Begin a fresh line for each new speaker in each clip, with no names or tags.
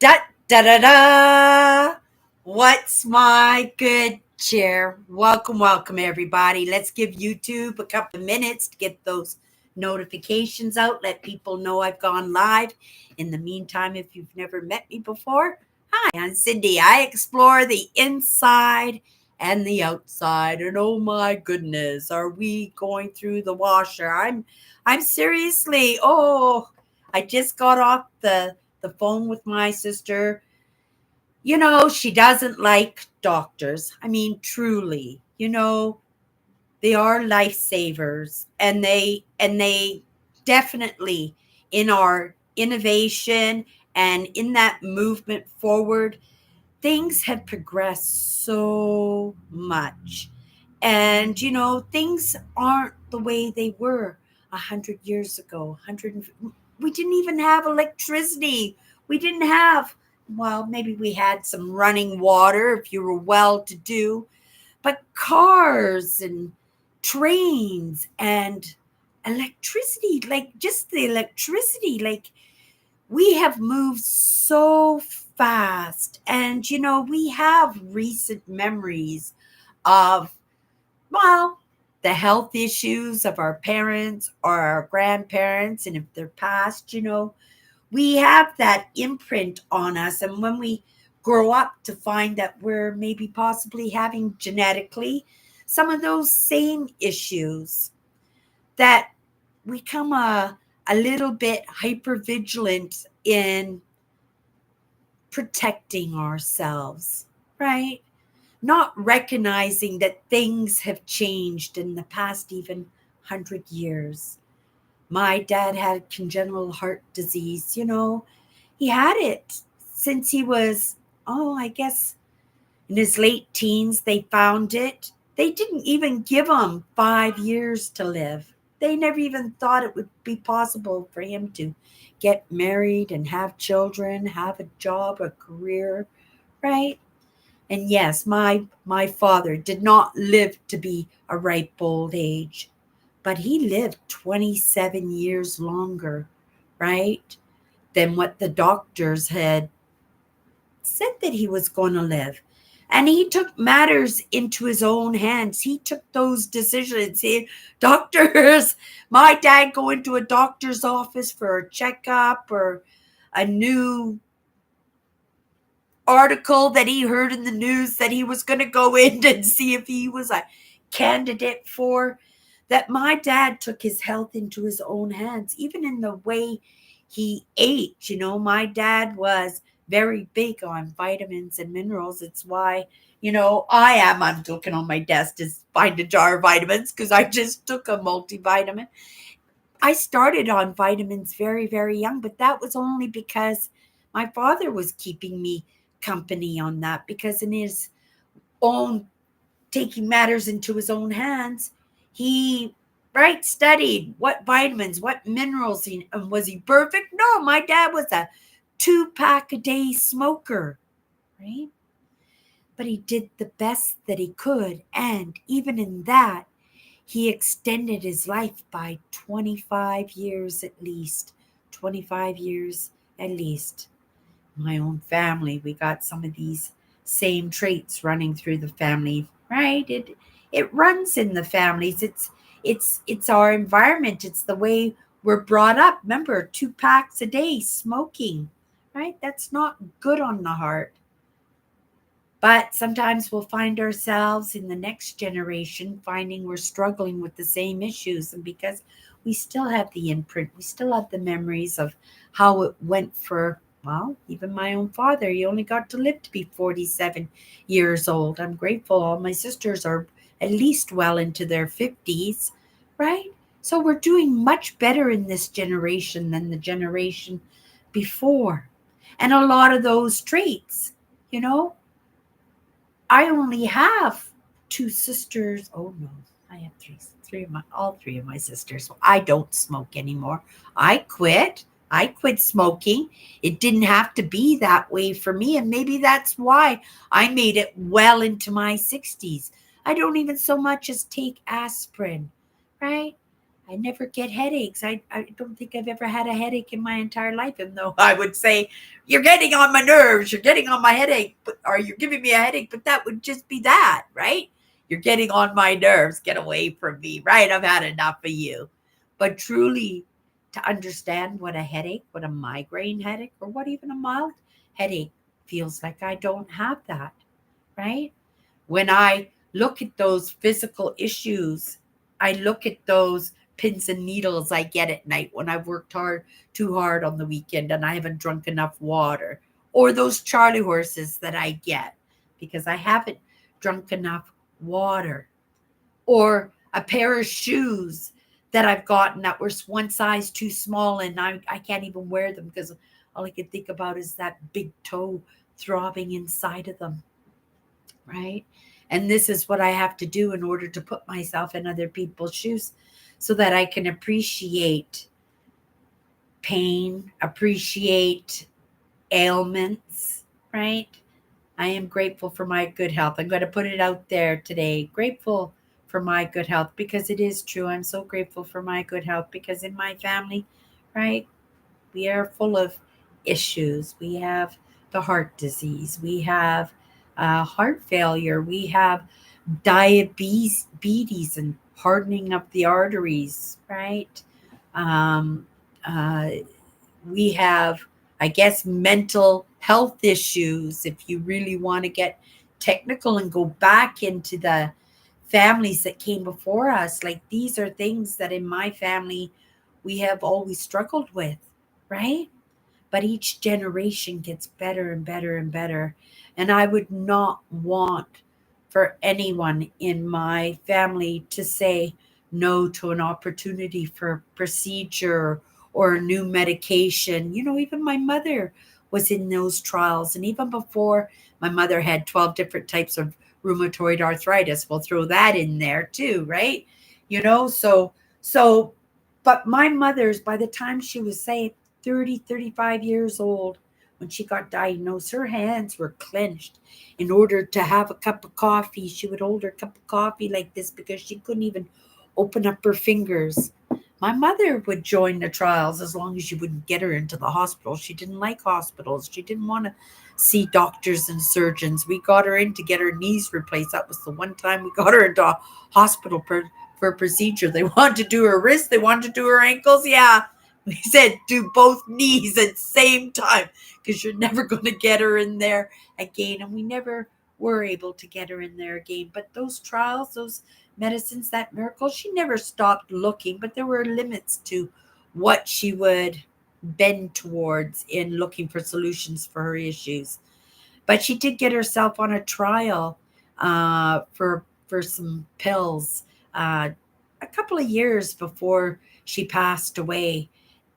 Da da da da. What's my good cheer? Welcome, everybody. Let's give YouTube a couple of minutes to get those notifications out. Let people know I've gone live. In the meantime, if you've never met me before, hi, I'm Cindy. I explore the inside and the outside. And oh my goodness, are we going through the washer? I'm seriously. I just got off the phone with my sister. She doesn't like doctors. I mean, truly, they are lifesavers, and they definitely, in our innovation and in that movement forward, things have progressed so much. And things aren't the way they were 100 years ago. We didn't even have electricity. We didn't have, well, maybe we had some running water if you were well to do, but cars and trains and electricity, like just the electricity, like we have moved so fast. And we have recent memories of, well, the health issues of our parents or our grandparents. And if they're past, we have that imprint on us. And when we grow up to find that we're maybe possibly having genetically some of those same issues, that we become a little bit hyper vigilant in protecting ourselves, right? Not recognizing that things have changed in the past even 100 years. My dad had congenital heart disease. He had it since he was, I guess, in his late teens. They found it. They didn't even give him 5 years to live. They never even thought it would be possible for him to get married and have children, have a job, a career, right? And yes, my father did not live to be a ripe old age, but he lived 27 years longer, right, than what the doctors had said that he was going to live. And he took matters into his own hands. He took those decisions. Doctors, my dad going to a doctor's office for a checkup or a new article that he heard in the news that he was going to go in and see if he was a candidate for, that my dad took his health into his own hands, even in the way he ate. My dad was very big on vitamins and minerals. It's why, I'm looking on my desk to find a jar of vitamins because I just took a multivitamin. I started on vitamins very, very young, but that was only because my father was keeping me company on that, because in his own taking matters into his own hands, he studied what vitamins, what minerals, and was he perfect? No, my dad was a 2-pack a day smoker, right? But he did the best that he could, and even in that, he extended his life by 25 years at least. 25 years at least. My own family, we got some of these same traits running through the family, right? It runs in the families. It's our environment. It's the way we're brought up. Remember, 2 packs a day smoking, right? That's not good on the heart. But sometimes we'll find ourselves in the next generation finding we're struggling with the same issues. And because we still have the imprint, we still have the memories of how it went for, well, even my own father. He only got to live to be 47 years old. I'm grateful all my sisters are at least well into their 50s, right? So we're doing much better in this generation than the generation before. And a lot of those traits, I only have 2 sisters. Oh no, I have all three of my sisters. So I don't smoke anymore. I quit. I quit smoking. It didn't have to be that way for me. And maybe that's why I made it well into my 60s. I don't even so much as take aspirin, right? I never get headaches. I don't think I've ever had a headache in my entire life. And though I would say, you're getting on my nerves, you're getting on my headache, or you're giving me a headache, but that would just be that, right? You're getting on my nerves. Get away from me, right? I've had enough of you. But truly, to understand what a headache, what a migraine headache, or what even a mild headache feels like, I don't have that, right? When I look at those physical issues, I look at those pins and needles I get at night when I've worked too hard on the weekend and I haven't drunk enough water, or those Charlie horses that I get because I haven't drunk enough water, or a pair of shoes that I've gotten that were one size too small and I can't even wear them because all I can think about is that big toe throbbing inside of them, right? And this is what I have to do in order to put myself in other people's shoes so that I can appreciate pain, appreciate ailments, right? I am grateful for my good health. I'm going to put it out there today. Grateful for my good health because it is true. I'm so grateful for my good health because in my family, right, we are full of issues. We have the heart disease. We have heart failure. We have diabetes and hardening of the arteries, right? Um, uh, we have, I guess, mental health issues. If you really want to get technical and go back into the families that came before us, like these are things that in my family we have always struggled with, right? But each generation gets better and better and better. And I would not want for anyone in my family to say no to an opportunity for a procedure or a new medication. You know, even my mother was in those trials. And even before my mother had 12 different types of rheumatoid arthritis, we'll throw that in there too, right? You know, so, but my mother's, by the time she was, say, 30, 35 years old when she got diagnosed, her hands were clenched. In order to have a cup of coffee, she would hold her cup of coffee like this because she couldn't even open up her fingers. My mother would join the trials as long as you wouldn't get her into the hospital. She didn't like hospitals. She didn't want to see doctors and surgeons. We got her in to get her knees replaced. That was the one time we got her into a hospital for a procedure. They wanted to do her wrist. They wanted to do her ankles. Yeah, we said do both knees at the same time because you're never going to get her in there again. And we never were able to get her in there again. But those trials, those medicines, that miracle, she never stopped looking. But there were limits to what she would bend towards in looking for solutions for her issues. But she did get herself on a trial for some pills a couple of years before she passed away.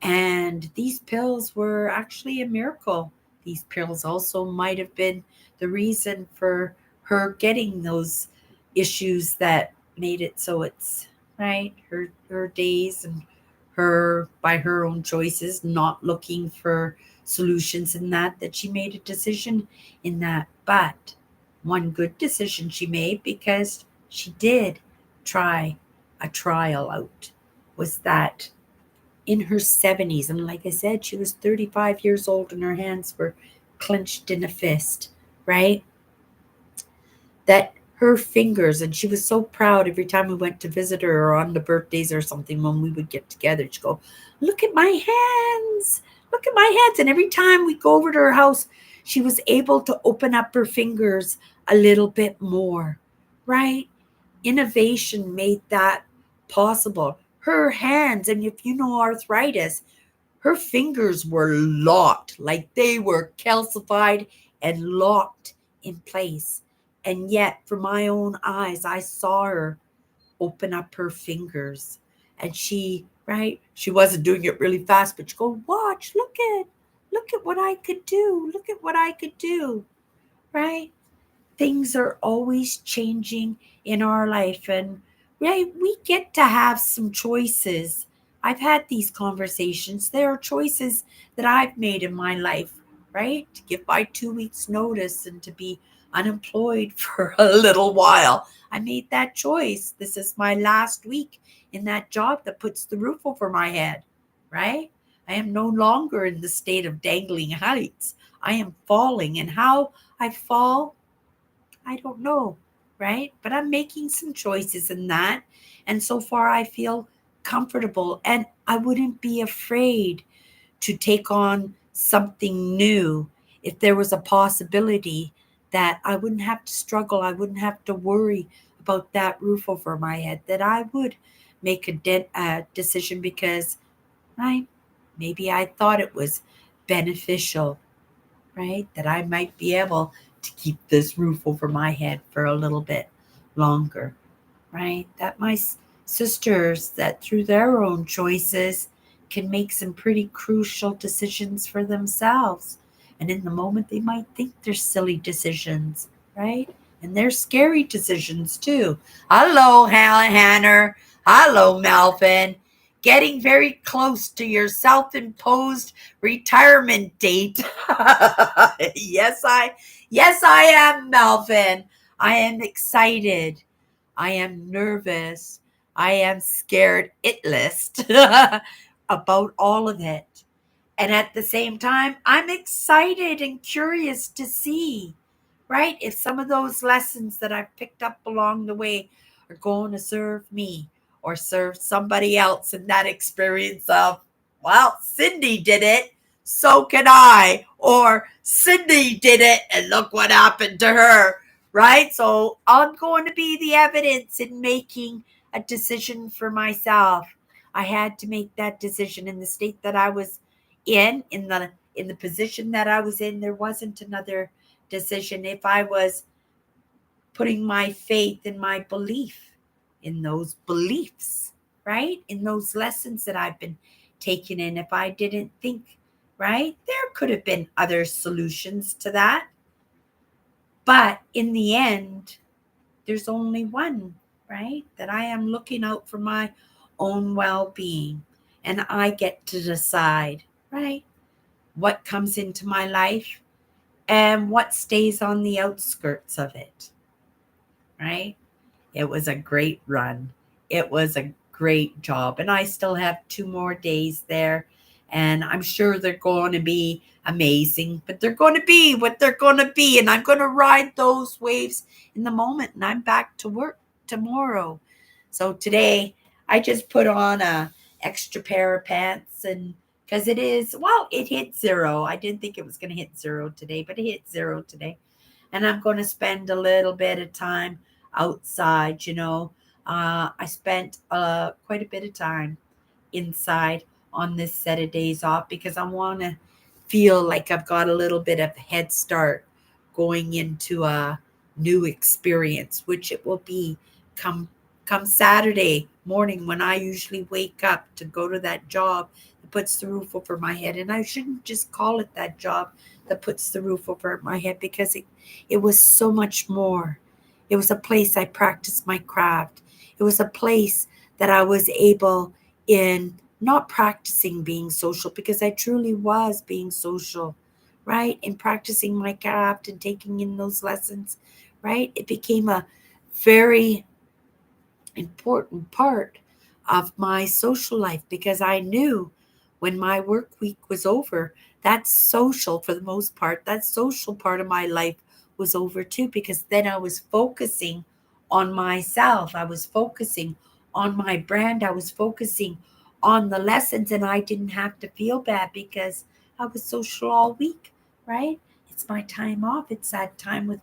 And these pills were actually a miracle. These pills also might have been the reason for her getting those issues that made it so it's right her days and her by her own choices not looking for solutions in that she made a decision in that. But one good decision she made because she did try a trial out was that in her 70s, and like I said, she was 35 years old and her hands were clenched in a fist, right? That her fingers, and she was so proud every time we went to visit her or on the birthdays or something when we would get together. She'd go, look at my hands, look at my hands. And every time we go over to her house, she was able to open up her fingers a little bit more, right? Innovation made that possible. Her hands, and if you know arthritis, her fingers were locked, like they were calcified and locked in place. And yet, for my own eyes, I saw her open up her fingers. And she, right, she wasn't doing it really fast, but she go, watch, look at what I could do. Look at what I could do, right? Things are always changing in our life, and right, we get to have some choices. I've had these conversations. There are choices that I've made in my life, right? To give my 2 weeks notice and to be unemployed for a little while. I made that choice. This is my last week in that job that puts the roof over my head, right? I am no longer in the state of dangling heights. I am falling, and how I fall, I don't know, right? But I'm making some choices in that. And so far, I feel comfortable, and I wouldn't be afraid to take on something new if there was a possibility that I wouldn't have to struggle. I wouldn't have to worry about that roof over my head, that I would make a decision because I maybe I thought it was beneficial, right? That I might be able to keep this roof over my head for a little bit longer, right? That my sisters, that through their own choices, can make some pretty crucial decisions for themselves. And in the moment, they might think they're silly decisions, right? And they're scary decisions too. Hello, Hannah. Hello, Melvin. Getting very close to your self-imposed retirement date. Yes, I am, Melvin. I am excited. I am nervous. I am scared itless about all of it. And at the same time, I'm excited and curious to see, right, if some of those lessons that I've picked up along the way are going to serve me or serve somebody else in that experience of, well, Cindy did it, so can I. Or Cindy did it, and look what happened to her, right? So I'm going to be the evidence in making a decision for myself. I had to make that decision in the state that I was in the position that I was in. There wasn't another decision. If I was putting my faith and my belief in those beliefs, right? In those lessons that I've been taking in, if I didn't think, right, there could have been other solutions to that. But in the end, there's only one, right? That I am looking out for my own well being. And I get to decide, right, what comes into my life and what stays on the outskirts of it, right? It was a great run. It was a great job. And I still have 2 more days there. And I'm sure they're going to be amazing, but they're going to be what they're going to be. And I'm going to ride those waves in the moment. And I'm back to work tomorrow. So today I just put on a extra pair of pants, and because it hit zero. I didn't think it was going to hit zero today, but it hit zero today. And I'm going to spend a little bit of time outside. I spent quite a bit of time inside on this set of days off because I want to feel like I've got a little bit of head start going into a new experience, which it will be come come Saturday morning when I usually wake up to go to that job that puts the roof over my head. And I shouldn't just call it that job that puts the roof over my head, because it was so much more. It was a place I practiced my craft. It was a place that I was able, in not practicing being social, because I truly was being social, right? In practicing my craft and taking in those lessons, right? It became a very important part of my social life, because I knew when my work week was over, that social, for the most part, that social part of my life was over too, because then I was focusing on myself. I was focusing on my brand. I was focusing on the lessons, and I didn't have to feel bad because I was social all week, right? It's my time off. It's that time with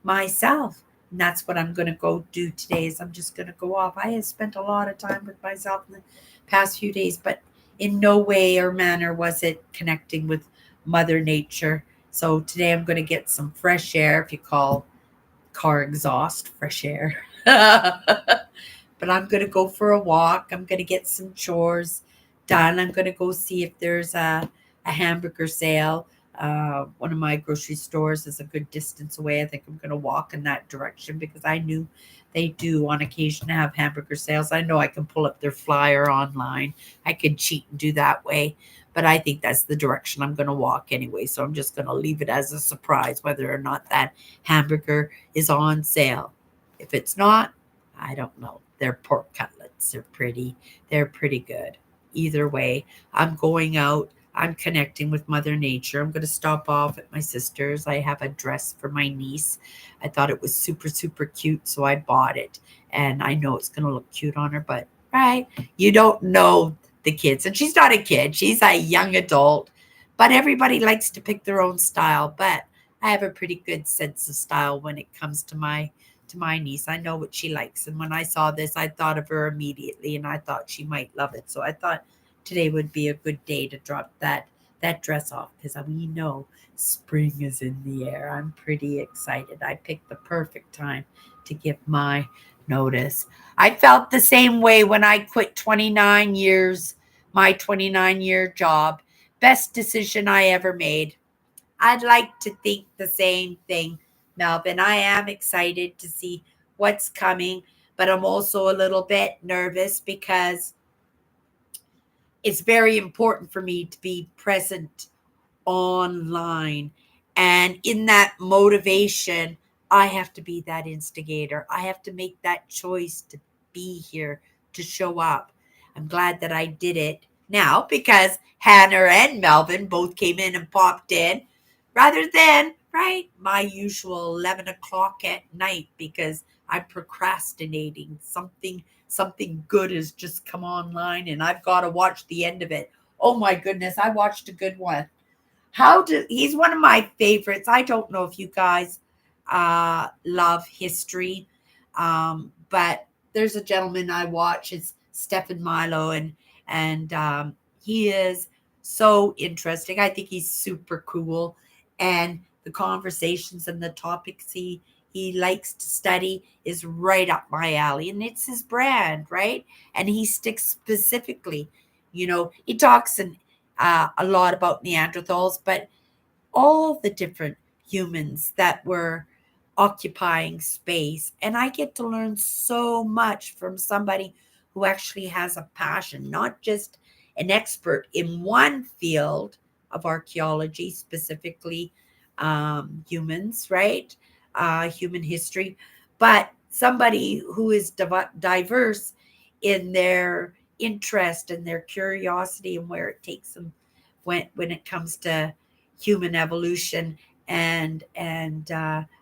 myself. And that's what I'm going to go do today. Is I'm just going to go off. I have spent a lot of time with myself in the past few days, but in no way or manner was it connecting with Mother Nature. So today I'm going to get some fresh air, if you call car exhaust fresh air. But I'm going to go for a walk. I'm going to get some chores done. I'm going to go see if there's a hamburger sale. One of my grocery stores is a good distance away. I think I'm going to walk in that direction because I knew they do on occasion have hamburger sales. I know I can pull up their flyer online. I could cheat and do that way. But I think that's the direction I'm going to walk anyway. So I'm just going to leave it as a surprise whether or not that hamburger is on sale. If it's not, I don't know. They're pork cutlets. They're pretty good. Either way, I'm going out. I'm connecting with Mother Nature. I'm going to stop off at my sister's. I have a dress for my niece. I thought it was super, super cute, so I bought it. And I know it's going to look cute on her, but right, you don't know the kids. And she's not a kid, she's a young adult. But everybody likes to pick their own style. But I have a pretty good sense of style when it comes to my niece. I know what she likes. And when I saw this, I thought of her immediately and I thought she might love it. So I thought today would be a good day to drop that dress off because we know spring is in the air. I'm pretty excited. I picked the perfect time to give my notice. I felt the same way when I quit 29 years, my 29-year job. Best decision I ever made. I'd like to think the same thing, Melvin. I am excited to see what's coming, but I'm also a little bit nervous because it's very important for me to be present online. And in that motivation, I have to be that instigator. I have to make that choice to be here, to show up. I'm glad that I did it now because Hannah and Melvin both came in and popped in rather than, right, my usual 11 o'clock at night because I'm procrastinating. Something good has just come online and I've got to watch the end of it. Oh my goodness, I watched a good one. He's one of my favorites. I don't know if you guys love history, but there's a gentleman I watch. It's Stephen Milo, and he is so interesting. I think he's super cool, and the conversations and the topics he likes to study is right up my alley, and it's his brand, right? And he sticks specifically. He talks a lot about Neanderthals, but all the different humans that were occupying space. And I get to learn so much from somebody who actually has a passion, not just an expert in one field of archaeology, specifically humans, right? Human history, but somebody who is diverse in their interest and their curiosity and where it takes them when it comes to human evolution and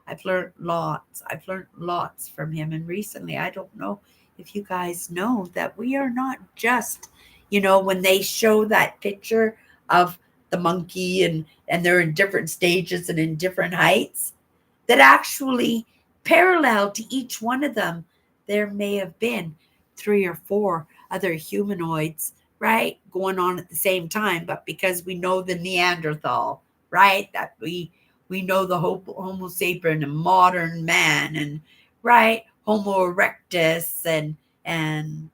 I've learned lots from him. And recently, I don't know if you guys know that we are not just, when they show that picture of the monkey and they're in different stages and in different heights, that actually parallel to each one of them, there may have been 3 or 4 other humanoids, right, going on at the same time. But because we know the Neanderthal, right, that we know the Homo sapien and modern man, and right, Homo erectus and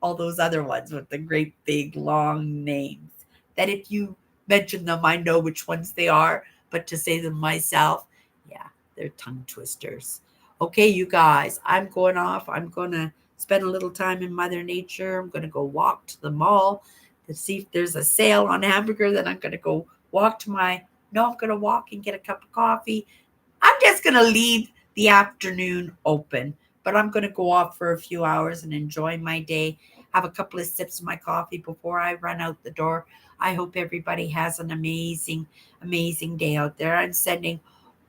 all those other ones with the great big long names. That if you mention them, I know which ones they are, but to say them myself, yeah, they're tongue twisters. Okay, you guys, I'm going off. I'm going to spend a little time in Mother Nature. I'm going to go walk to the mall to see if there's a sale on hamburger. Then I'm going to go walk to no, I'm going to walk and get a cup of coffee. I'm just going to leave the afternoon open, but I'm going to go off for a few hours and enjoy my day, have a couple of sips of my coffee before I run out the door. I hope everybody has an amazing, amazing day out there. I'm sending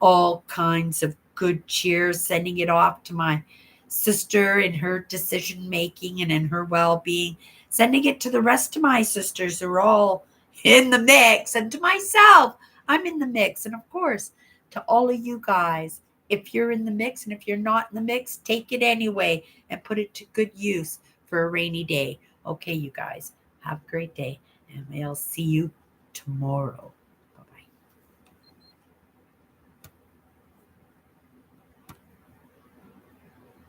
all kinds of good cheers, sending it off to my sister in her decision making and in her well being, sending it to the rest of my sisters who are all in the mix, and to myself. I'm in the mix. And of course, to all of you guys, if you're in the mix and if you're not in the mix, take it anyway and put it to good use for a rainy day. Okay, you guys, have a great day, and I'll see you tomorrow.